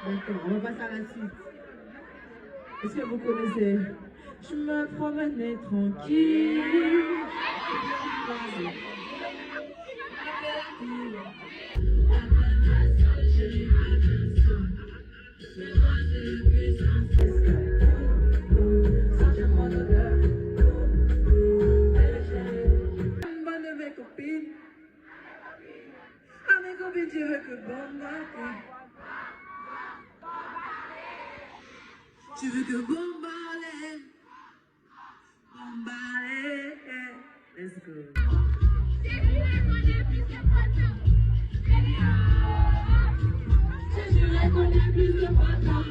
D'accord, on va passer à la suite. Est-ce que vous connaissez? Je me promenais tranquille. Tu veux que bombarder? Tu veux que bombarder? Bombarder. Let's go. Je connais plus de photos.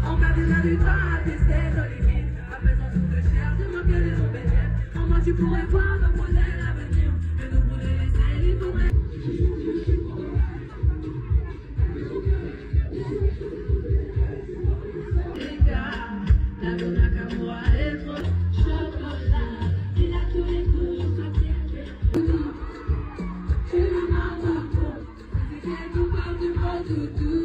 On perd déjà du temps à tester nos limites. À présent, tout te cher, dis-moi quel est ton bénéfice. Comment tu pourrais voir nos projets l'avenir? Et nous pour les laisser, il faudrait. Les gars, la bonne à moi est trop chocolat. Il a tous les coups, ça tient. Tu m'as beaucoup. C'est tout par du bon doudou.